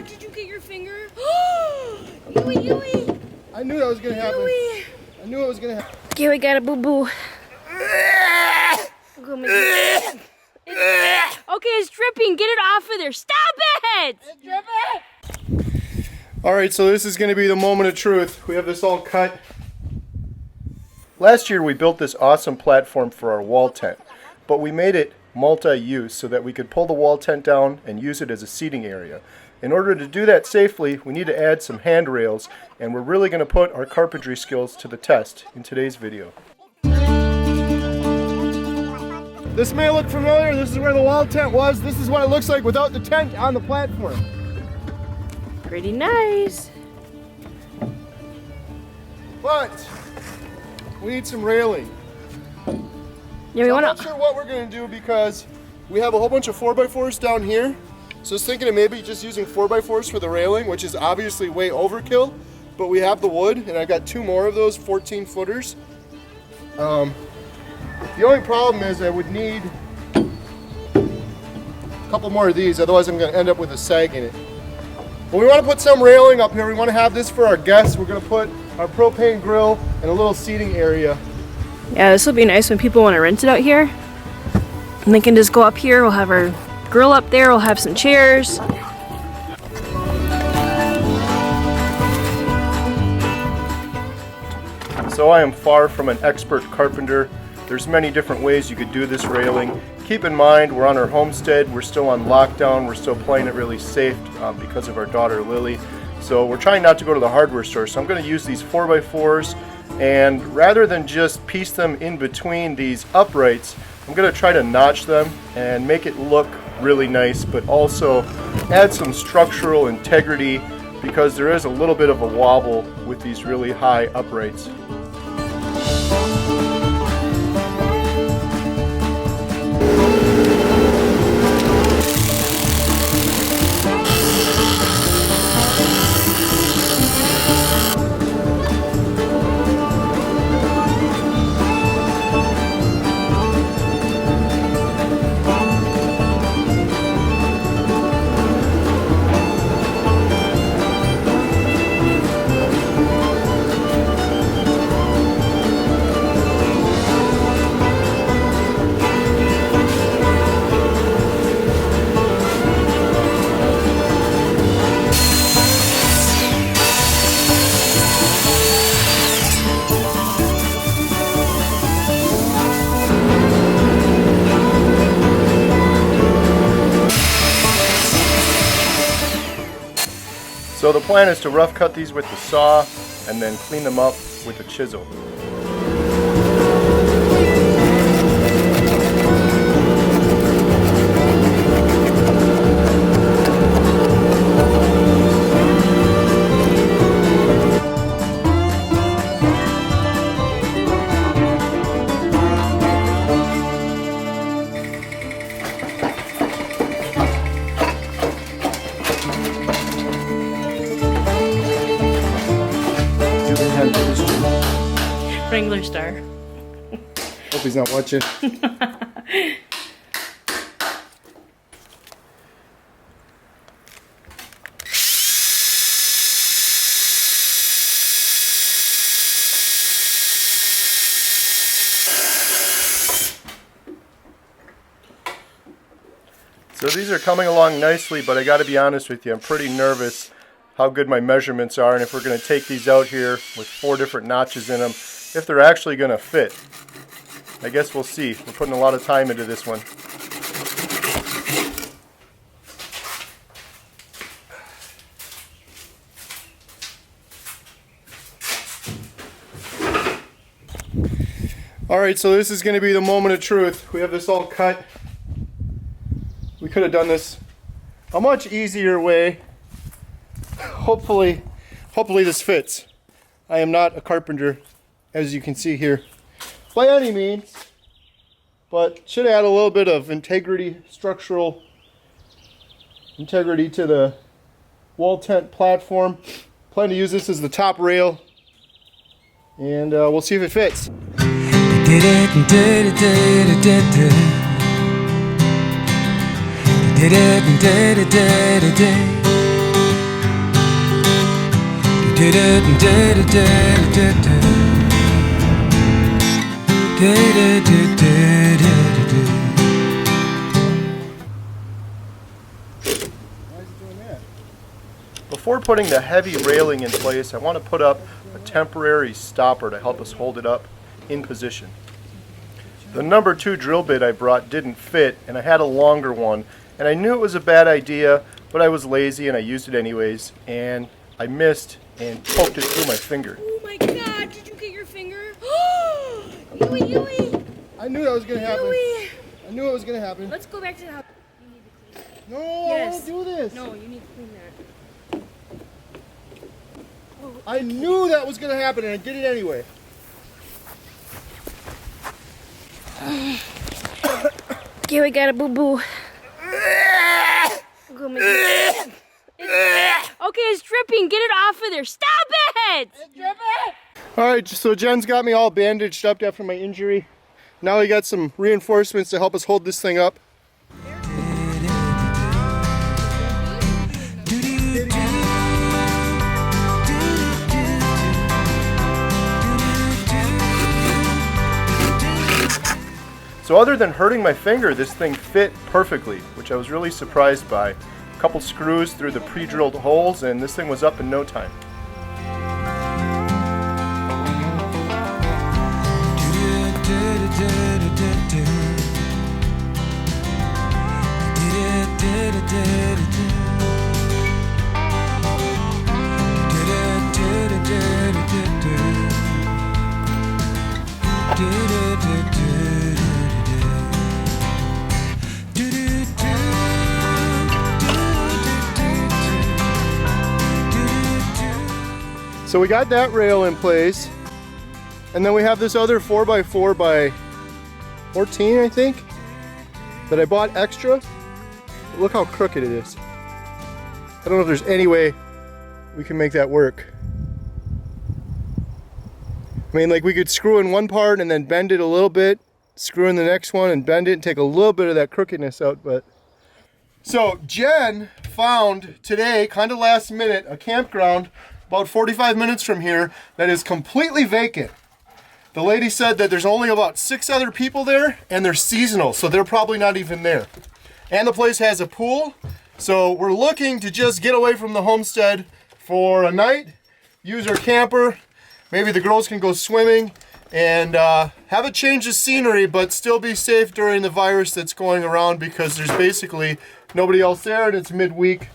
did you get your finger? Yui. I knew that was gonna happen. I knew it was gonna happen. Yui got a boo-boo. Okay, it's dripping. Get it off of there. Stop it! It's dripping. Alright, so this is going to be the moment of truth. We have this all cut. Last year we built this awesome platform for our wall tent, but we made it multi-use so that we could pull the wall tent down and use it as a seating area. In order to do that safely, we need to add some handrails, and we're really going to put our carpentry skills to the test in today's video. This may look familiar. This is where the wall tent was. This is what it looks like without the tent on the platform. Pretty nice. But we need some railing. Yeah, I'm not sure what we're going to do because we have a whole bunch of 4x4s down here. So I was thinking of maybe just using 4x4s for the railing, which is obviously way overkill. But we have the wood, and I got 2 more of those 14 footers. The only problem is I would need a couple more of these, otherwise I'm going to end up with a sag in it. But we want to put some railing up here. We want to have this for our guests. We're going to put our propane grill and a little seating area. Yeah, this will be nice when people want to rent it out here. And they can just go up here. We'll have our grill up there. We'll have some chairs. So I am far from an expert carpenter. There's many different ways you could do this railing. Keep in mind, we're on our homestead, we're still on lockdown, we're still playing it really safe because of our daughter Lily. So we're trying not to go to the hardware store, so I'm going to use these 4x4s, and rather than just piece them in between these uprights, I'm going to try to notch them and make it look really nice, but also add some structural integrity because there is a little bit of a wobble with these really high uprights. So the plan is to rough cut these with the saw and then clean them up with a chisel. Wranglerstar. Hope he's not watching. So these are coming along nicely, but I got to be honest with you, I'm pretty nervous how good my measurements are, and if we're going to take these out here with 4 different notches in them, if they're actually going to fit. I guess we'll see. We're putting a lot of time into this one. Alright, so this is going to be the moment of truth. We have this all cut. We could have done this a much easier way. Hopefully this fits. I am not a carpenter, as you can see here, by any means, but should add a little bit of integrity, structural integrity to the wall tent platform. Plan to use this as the top rail, and we'll see if it fits. Before putting the heavy railing in place, I want to put up a temporary stopper to help us hold it up in position. The number 2 drill bit I brought didn't fit, and I had a longer one, and I knew it was a bad idea, but I was lazy and I used it anyways, and I missed and poked it through my finger. Oh my god, did you get your finger? Yui, Yui! I knew that was going to happen. Yui! I knew it was going to happen. Let's go back to the house. You need to clean that. No, Yes. I won't do this. No, you need to clean that. I knew that was going to happen, and I did it anyway. Okay, we got a boo-boo. Okay, it's dripping. Get it off of there. Stop it! It's dripping! Alright, so Jen's got me all bandaged up after my injury. Now we got some reinforcements to help us hold this thing up. So other than hurting my finger, this thing fit perfectly, which I was really surprised by. A couple screws through the pre-drilled holes, and this thing was up in no time. So we got that rail in place, and then we have this other 4x4 by 14, I think, that I bought extra. Look how crooked it is. I don't know if there's any way we can make that work. I mean, like, we could screw in one part and then bend it a little bit, screw in the next one and bend it and take a little bit of that crookedness out, but... So Jen found today, kind of last minute, a campground about 45 minutes from here that is completely vacant. The lady said that there's only about 6 other people there, and they're seasonal, so they're probably not even there. And the place has a pool, so we're looking to just get away from the homestead for a night, use our camper, maybe the girls can go swimming, and have a change of scenery, but still be safe during the virus that's going around, because there's basically nobody else there, and it's midweek.